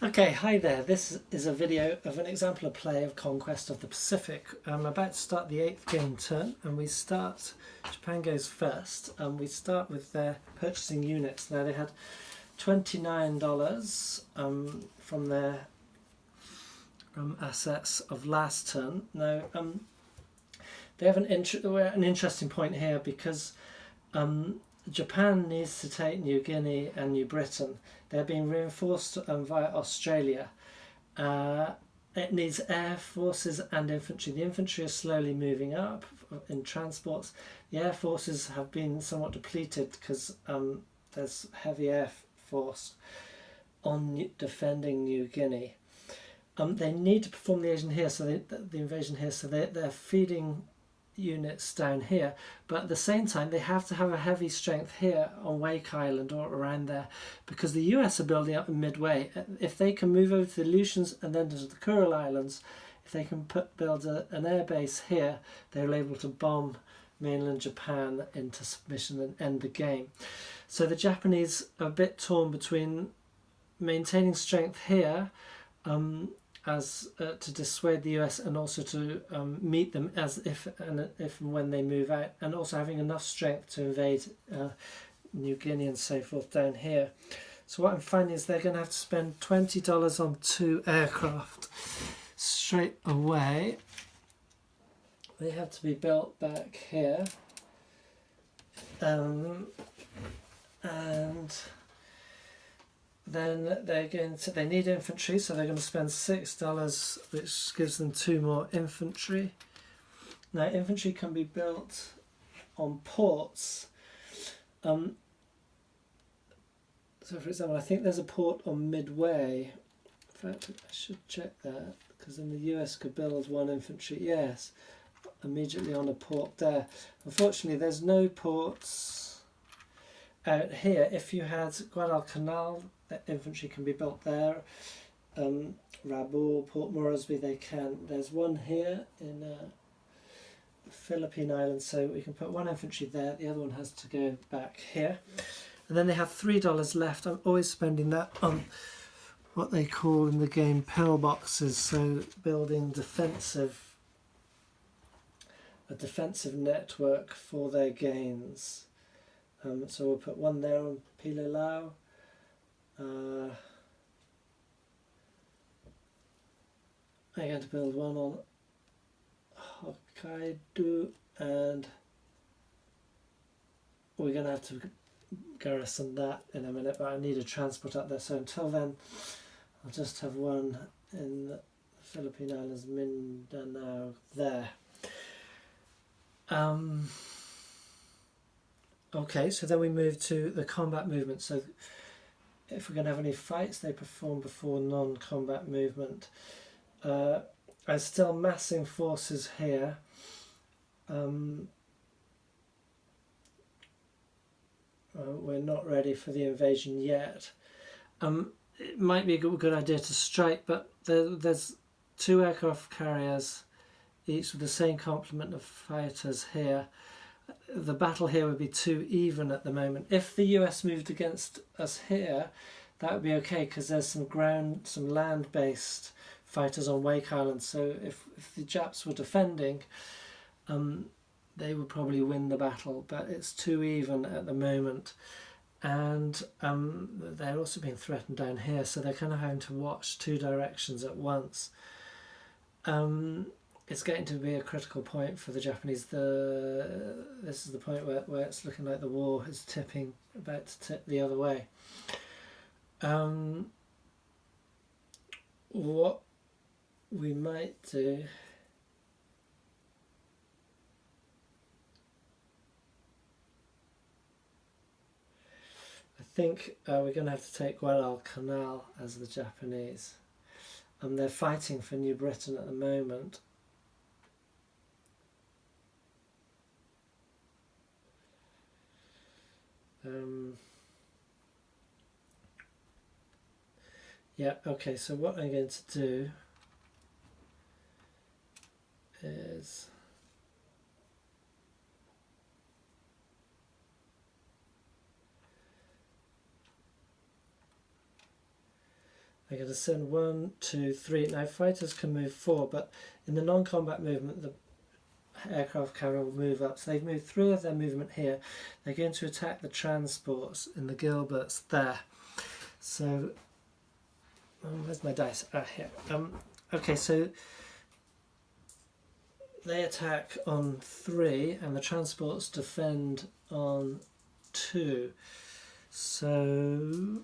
Okay, hi there. This is a video of an example of play of Conquest of the Pacific. I'm about to start the 8th game turn, and Japan goes first. We start with their purchasing units. Now they had $29 from their assets of last turn. Now they have an interesting point here because Japan needs to take New Guinea and New Britain. They're being reinforced via Australia. It needs air forces and infantry. The infantry are slowly moving up in transports. The air forces have been somewhat depleted because there's heavy air force on defending New Guinea. They need to perform the invasion here, so they're feeding units down here, but at the same time they have to have a heavy strength here on Wake Island or around there, because the US are building up in Midway. If they can move over to the Aleutians and then to the Kuril Islands, if they can build an air base here, they're able to bomb mainland Japan into submission and end the game. So the Japanese are a bit torn between maintaining strength here to dissuade the US, and also to meet them as if and when they move out, and also having enough strength to invade New Guinea and so forth down here. So what I'm finding is they're going to have to spend $20 on 2 aircraft straight away. They have to be built back here, and then they need infantry, so they're going to spend $6, which gives them 2 more infantry. Now infantry can be built on ports. So for example, I think there's a port on Midway. In fact, I should check that, because then the US could build 1 infantry, yes, immediately on a port there. Unfortunately, there's no ports out here. If you had Guadalcanal, infantry can be built there. Rabaul, Port Moresby, they can. There's one here in the Philippine Islands, so we can put 1 infantry there. The other one has to go back here. And then they have $3 left. I'm always spending that on what they call in the game pillboxes, so building a defensive network for their gains. So we'll put 1 there on Pililao. I'm going to build 1 on Hokkaido, and we're going to have to garrison that in a minute, but I need a transport up there, so until then I'll just have 1 in the Philippine Islands, Mindanao there. Okay, so then we move to the combat movement. So if we're going to have any fights, they perform before non-combat movement. I'm still massing forces here. We're not ready for the invasion yet. It might be a good idea to strike, but there's 2 aircraft carriers, each with the same complement of fighters here. The battle here would be too even at the moment. If the US moved against us here, that would be okay, because there's some land-based fighters on Wake Island. So if the Japs were defending, they would probably win the battle, but it's too even at the moment. And they're also being threatened down here, so they're kind of having to watch 2 directions at once. It's getting to be a critical point for the Japanese. This is the point where it's looking like the war is about to tip the other way. What we might do I think we're going to have to take Guadalcanal as the Japanese. They're fighting for New Britain at the moment. Yeah, okay, so what I'm going to do is They're going to send 1, 2, 3. Now fighters can move 4, but in the non-combat movement the aircraft carrier will move up. So they've moved 3 of their movement here. They're going to attack the transports in the Gilberts there. So, where's my dice? Ah, here. Okay, so they attack on 3 and the transports defend on 2. So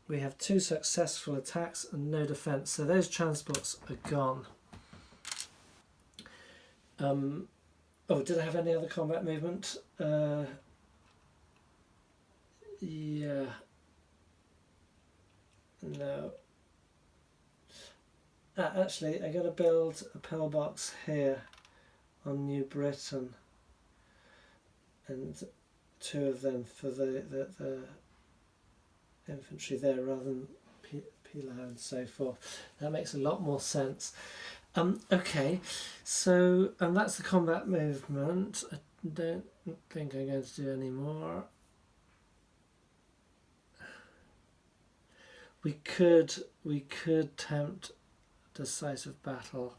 we have 2 successful attacks and no defence. So those transports are gone. Oh, did I have any other combat movement? Yeah. No. Actually, I'm going to build a pillbox here on New Britain, and 2 of them for the infantry there rather than Pilar and so forth. That makes a lot more sense. Okay, so that's the combat movement. I don't think I'm going to do any more. We could tempt decisive battle.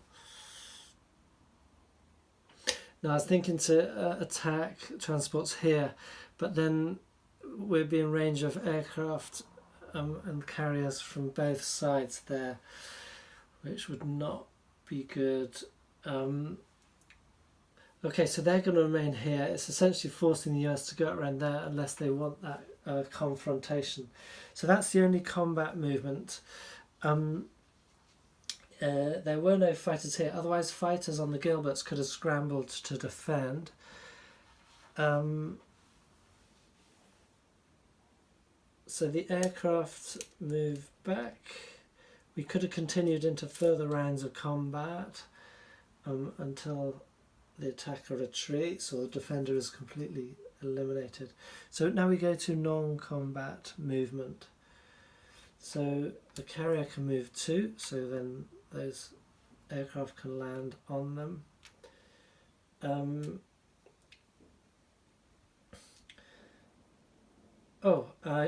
Now I was thinking to attack transports here, but then we'd be in range of aircraft and carriers from both sides there, which would not be good. Okay, so they're going to remain here. It's essentially forcing the US to go around there unless they want that confrontation. So that's the only combat movement. There were no fighters here, otherwise fighters on the Gilberts could have scrambled to defend. So the aircraft move back. We could have continued into further rounds of combat until the attacker retreats or the defender is completely eliminated. So now we go to non-combat movement. So the carrier can move 2, so then those aircraft can land on them.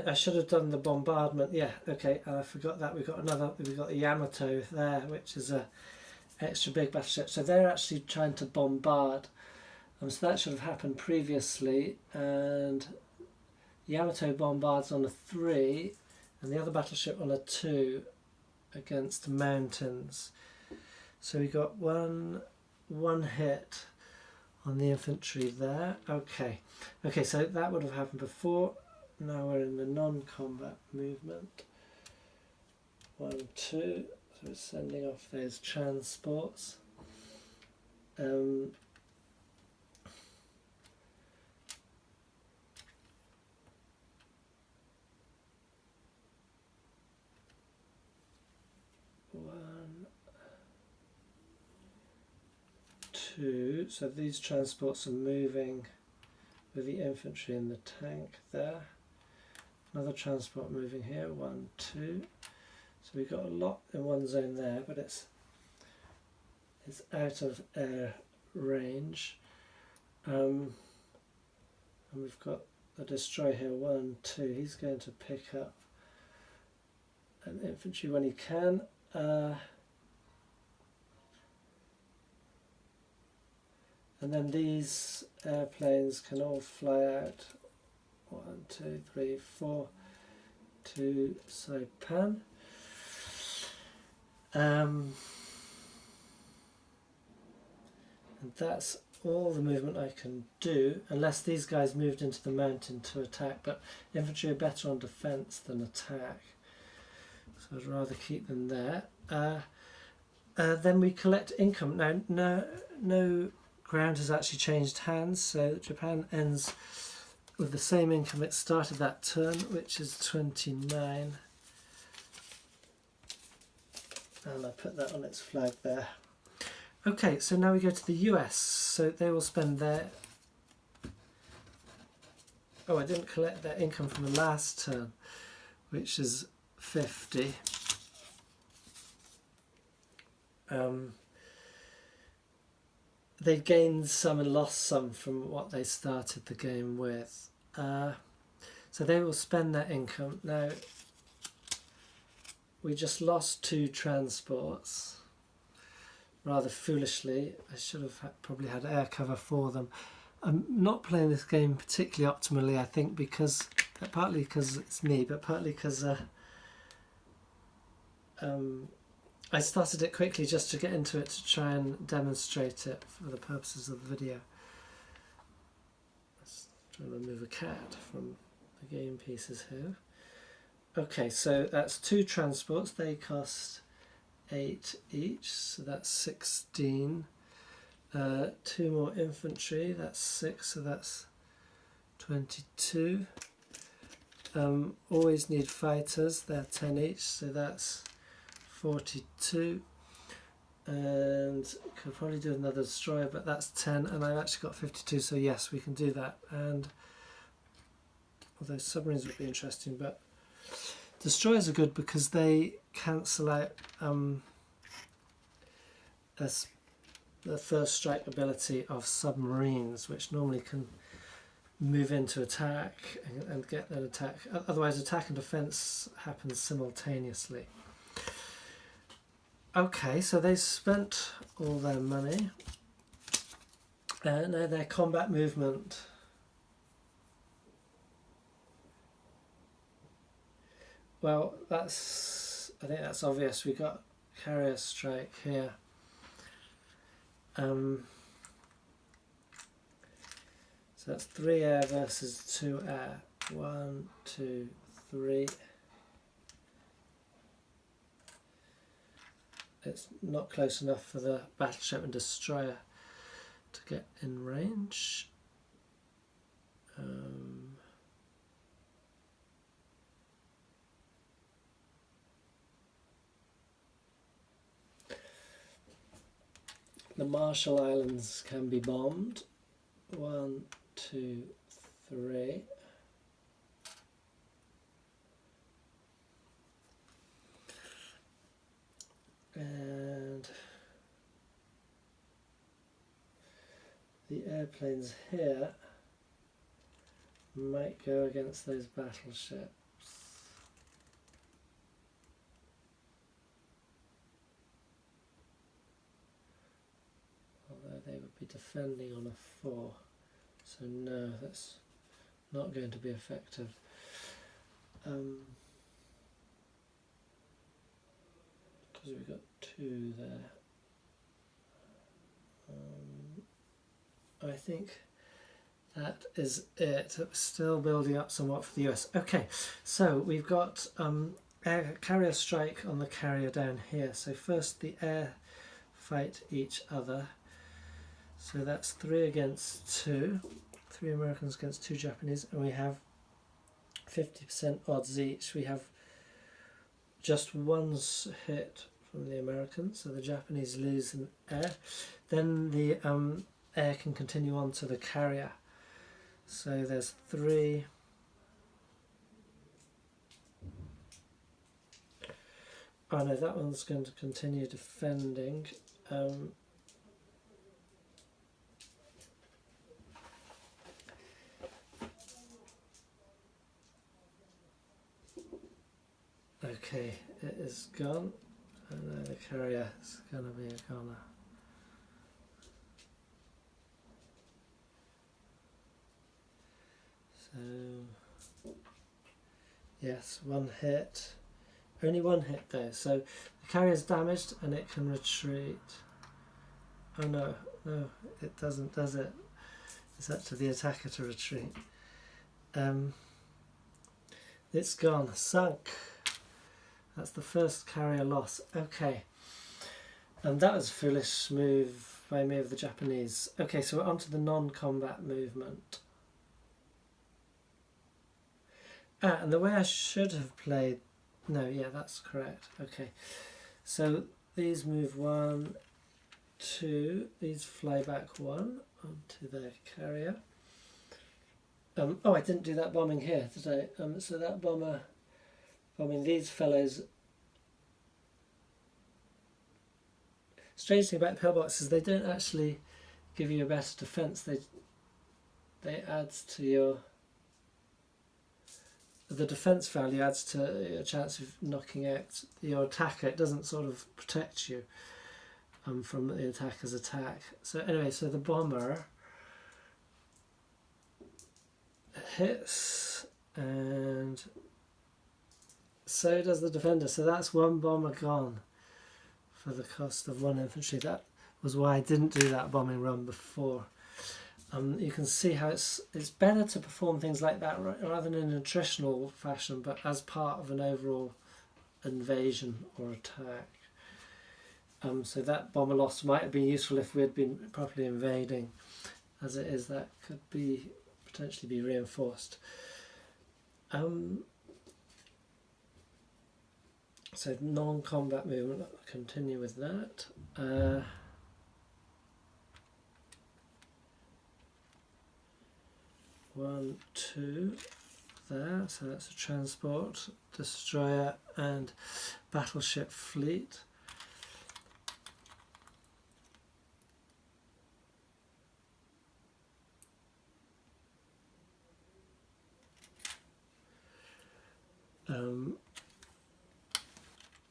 I should have done the bombardment. Yeah, okay, I forgot that. We've got the Yamato there, which is a extra big battleship. So they're actually trying to bombard. So that should have happened previously, and Yamato bombards on a 3 and the other battleship on a 2 against mountains. So we got one hit on the infantry there. Okay, so that would have happened before. Now we're in the non-combat movement. 1, 2. So we're sending off those transports. So these transports are moving with the infantry and the tank there. Another transport moving here, 1, 2. So we've got a lot in one zone there, but it's out of air range. And we've got a destroyer here, 1, 2. He's going to pick up an infantry when he can. And then these airplanes can all fly out. 1, 2, 3, 4 to Saipan. And that's all the movement I can do, unless these guys moved into the mountain to attack. But infantry are better on defence than attack, so I'd rather keep them there. Then we collect income. Now, no ground has actually changed hands, so Japan ends with the same income it started that turn, which is 29. And I put that on its flag there. Okay, so now we go to the US. So they will spend their... Oh, I didn't collect their income from the last turn, which is 50. They gained some and lost some from what they started the game with. So they will spend their income. Now, we just lost 2 transports. Rather foolishly, I should have probably had air cover for them. I'm not playing this game particularly optimally, I think, because partly because it's me, but partly because I started it quickly just to get into it to try and demonstrate it for the purposes of the video. Let's try and remove a cat from the game pieces here. Okay, so that's 2 transports. They cost 8 each, so that's 16. 2 more infantry, that's 6, so that's 22. Always need fighters, they're 10 each, so that's 42. And could probably do another destroyer, but that's 10, and I've actually got 52, so yes, we can do that. And although submarines would be interesting, but destroyers are good because they cancel out the first strike ability of submarines, which normally can move into attack and get that attack. Otherwise, attack and defense happens simultaneously. Okay, so they spent all their money. Now their combat movement. Well, I think that's obvious. We got carrier strike here. So that's 3 air versus 2 air. 1, 2, 3. It's not close enough for the battleship and destroyer to get in range. The Marshall Islands can be bombed. 1, 2, 3. And the airplanes here might go against those battleships. They would be defending on a 4, so no, that's not going to be effective. Because we've got 2 there. I think that is it. It was still building up somewhat for the US. Okay, so we've got air carrier strike on the carrier down here. So first the air fight each other. So that's 3 against 2, 3 Americans against 2 Japanese, and we have 50% odds each. We have just 1 hit from the Americans, so the Japanese lose in air. Then the air can continue on to the carrier. So there's 3. Oh no, that one's going to continue defending. Okay, it is gone, and now the carrier is going to be a goner. So, yes, 1 hit. Only 1 hit though, so the carrier is damaged and it can retreat. Oh no, no, it doesn't, does it? It's up to the attacker to retreat. It's gone, sunk. That's the first carrier loss. Okay. And that was a foolish move by me of the Japanese. Okay, so we're on to the non-combat movement. And the way I should have played... No, yeah, that's correct. Okay. So these move 1, 2. These fly back 1 onto their carrier. Oh, I didn't do that bombing here, did I? So that bomber... bombing these fellows. Strange thing about pillboxes, they don't actually give you a better defence. They add to your the defence value adds to your chance of knocking out your attacker. It doesn't sort of protect you from the attacker's attack. So anyway, so the bomber hits, and so does the defender. So that's one bomber gone for the cost of one infantry. That was why I didn't do that bombing run before. You can see how it's better to perform things like that rather than in a traditional fashion, but as part of an overall invasion or attack. So that bomber loss might have been useful if we had been properly invading. As it is, that could be potentially be reinforced. So non-combat movement, I'll continue with that. 1, 2 there, so that's a transport, destroyer and battleship fleet.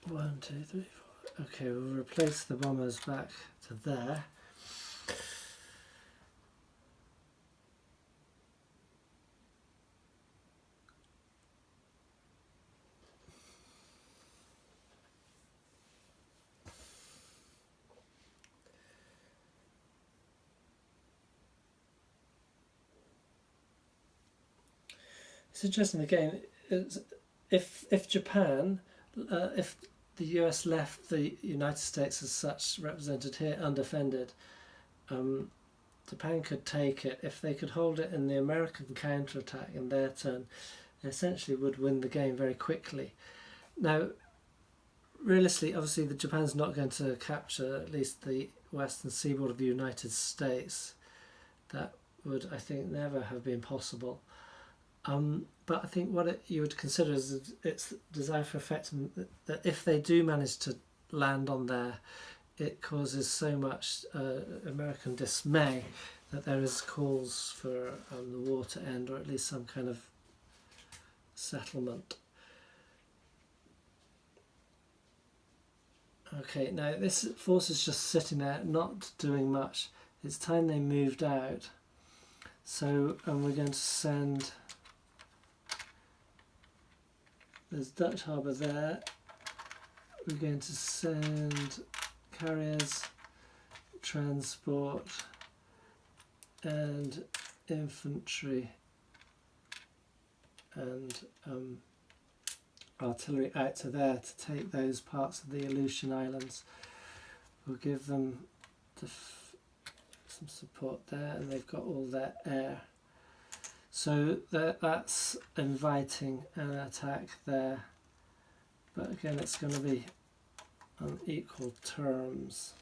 One, two, three, four. Okay, we'll replace the bombers back to there. It's interesting again. If Japan, if the US left the United States as such represented here undefended, Japan could take it. If they could hold it in the American counterattack in their turn, they essentially would win the game very quickly. Now, realistically, obviously, Japan's not going to capture at least the western seaboard of the United States. That would, I think, never have been possible. But I think what you would consider is its desire for effect, and that if they do manage to land on there, it causes so much American dismay that there is calls for the war to end, or at least some kind of settlement. Okay, now this force is just sitting there, not doing much. It's time they moved out. So, and we're going to send... There's Dutch harbour there. We're going to send carriers, transport and infantry and artillery out to there to take those parts of the Aleutian Islands. We'll give them some support there, and they've got all their air. So that's inviting an attack there, but again it's going to be on equal terms.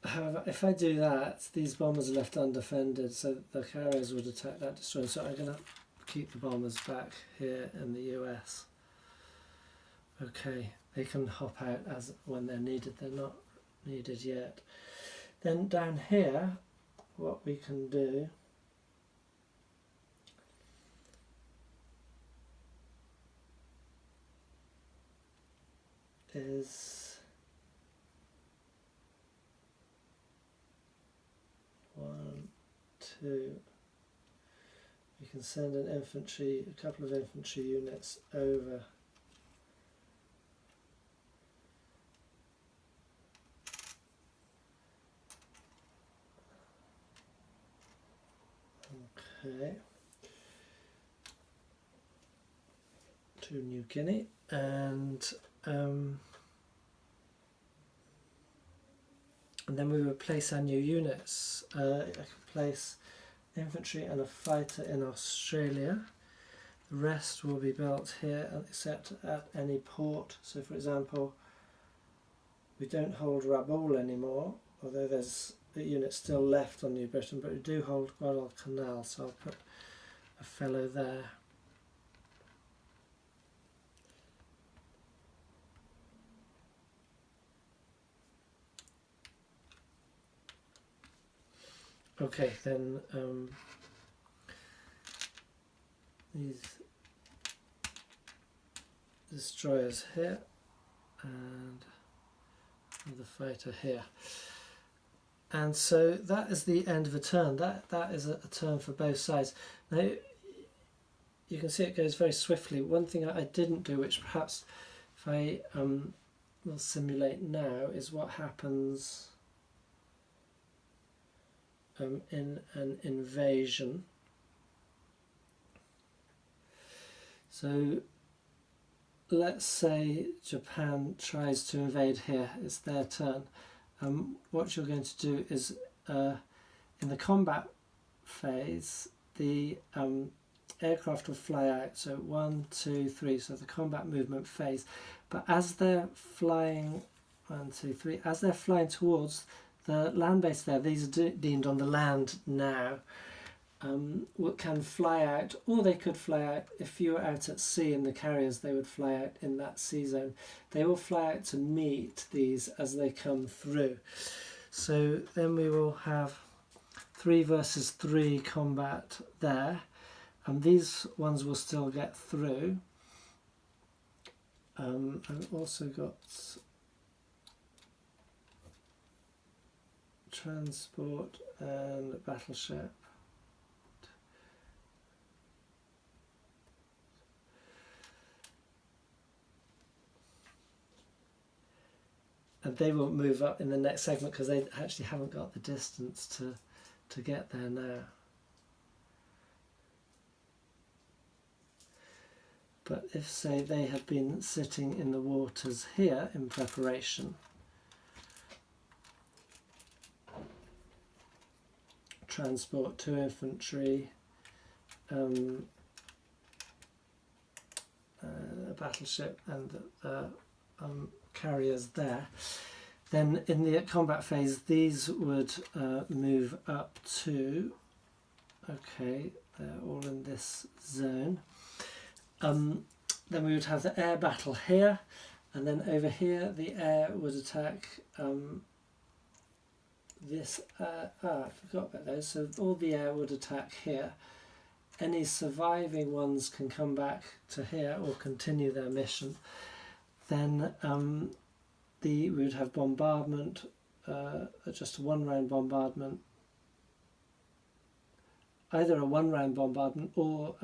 However, if I do that, these bombers are left undefended, so the carriers would attack that destroyer. So I'm going to keep the bombers back here in the US. Okay, they can hop out as when they're needed. They're not needed yet. Then down here, what we can do is 1, 2. We can send an infantry, a couple of infantry units over. Okay, to New Guinea, and then we would place our new units. I could place infantry and a fighter in Australia. The rest will be built here except at any port. So for example, we don't hold Rabaul anymore, although there's a unit still left on New Britain, but we do hold Guadalcanal, so I'll put a fellow there. Okay, then these destroyers here and the fighter here. And so that is the end of a turn. That is a turn for both sides. Now you can see it goes very swiftly. One thing I didn't do, which perhaps if I will simulate now, is what happens in an invasion. So let's say Japan tries to invade here. It's their turn. What you're going to do is in the combat phase, the aircraft will fly out. So 1, 2, 3. So the combat movement phase. But as they're flying, 1, 2, 3. As they're flying towards the land base there, these are deemed on the land now. Can fly out, or they could fly out if you were out at sea in the carriers. They would fly out in that sea zone. They will fly out to meet these as they come through. So then we will have 3 versus 3 combat there, and these ones will still get through. I've also got transport and battleship. And they will move up in the next segment because they actually haven't got the distance to get there now. But if, say, they had been sitting in the waters here in preparation, transport 2 infantry, a battleship and carriers there, then in the combat phase these would move up to, okay, they're all in this zone. Then we would have the air battle here, and then over here the air would attack this, I forgot about those, so all the air would attack here. Any surviving ones can come back to here or continue their mission. Then we would have bombardment, just a 1-round bombardment, either a 1-round bombardment or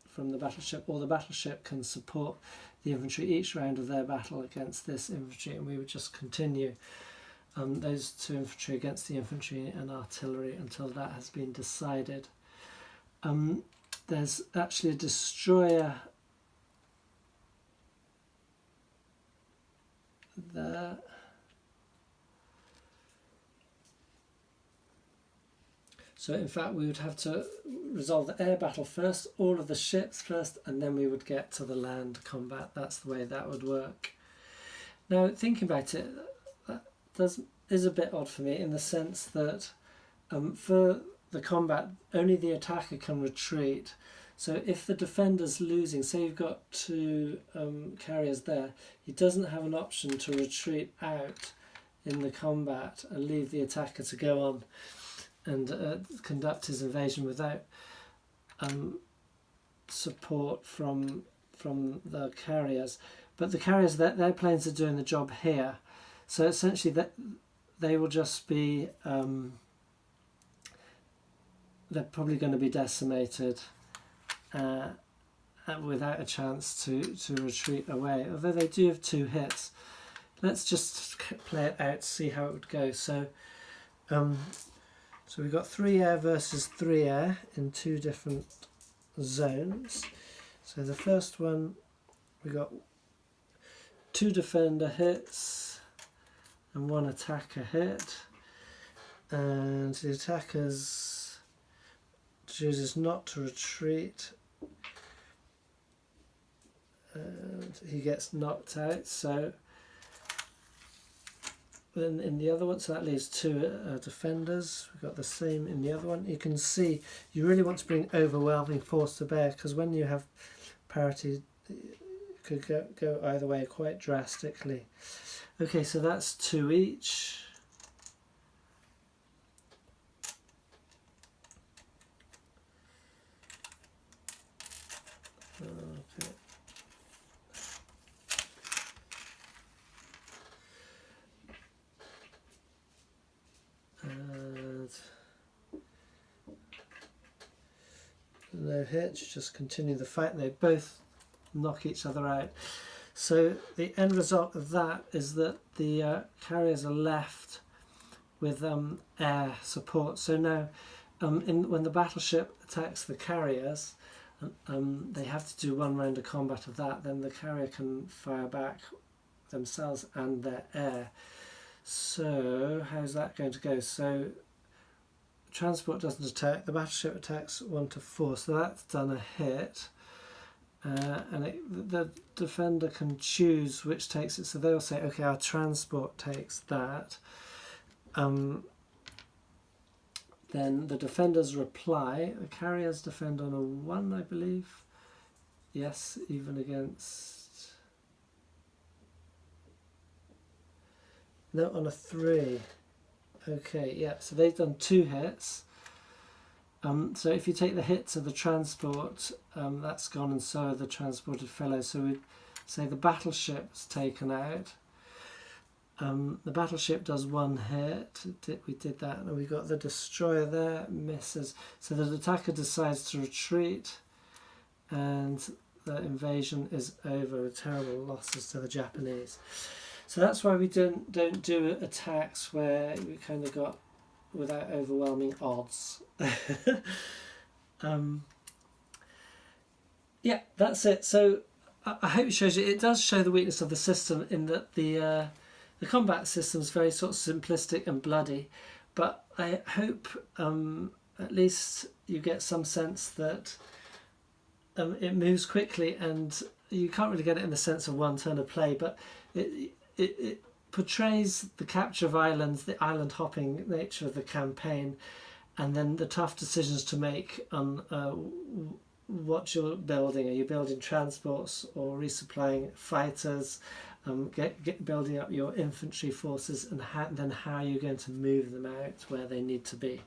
from the battleship, or the battleship can support the infantry each round of their battle against this infantry, and we would just continue those 2 infantry against the infantry and artillery until that has been decided. There's actually a destroyer there. So in fact we would have to resolve the air battle first, all of the ships first, and then we would get to the land combat. That's the way that would work. Now thinking about it, that is a bit odd for me in the sense that for the combat only the attacker can retreat. So if the defender's losing, say you've got 2 carriers there, he doesn't have an option to retreat out in the combat and leave the attacker to go on and conduct his invasion without support from the carriers. But the carriers, their planes are doing the job here. So essentially that they will just be, they're probably going to be decimated without a chance to retreat away, although they do have 2 hits. Let's just play it out, see how it would go. So we've got 3 air versus 3 air in 2 different zones. So the first one, we got 2 defender hits and 1 attacker hit, and the attackers chooses not to retreat, and he gets knocked out. So then in the other one, so that leaves 2 defenders. We've got the same in the other one. You can see you really want to bring overwhelming force to bear, because when you have parity it could go either way quite drastically. Okay, so that's 2 each. no hit, just continue the fight. They both knock each other out. So the end result of that is that the carriers are left with air support. So now when the battleship attacks the carriers, they have to do one round of combat of that, then the carrier can fire back themselves and their air. So how's that going to go? So transport doesn't attack, the battleship attacks 1 to 4, so that's done a hit. And the defender can choose which takes it, so they'll say, okay, our transport takes that. Then the defenders reply. The carriers defend on a 1, I believe. Yes, even against... No, on a 3. Okay, yeah, so they've done 2 hits. So if you take the hit to the transport, that's gone, and so are the transported fellows. So we say the battleship's taken out. The battleship does 1 hit. We did that, and we got the destroyer there, misses. So the attacker decides to retreat, and the invasion is over with terrible losses to the Japanese. So that's why we don't do attacks where we kind of got without overwhelming odds. Yeah, that's it. So I hope it shows you. It does show the weakness of the system in that the combat system is very sort of simplistic and bloody, but I hope at least you get some sense that it moves quickly, and you can't really get it in the sense of one turn of play, but it portrays the capture of islands, the island hopping nature of the campaign, and then the tough decisions to make on what you're building. Are you building transports or resupplying fighters? Building up your infantry forces, and then how you're going to move them out where they need to be.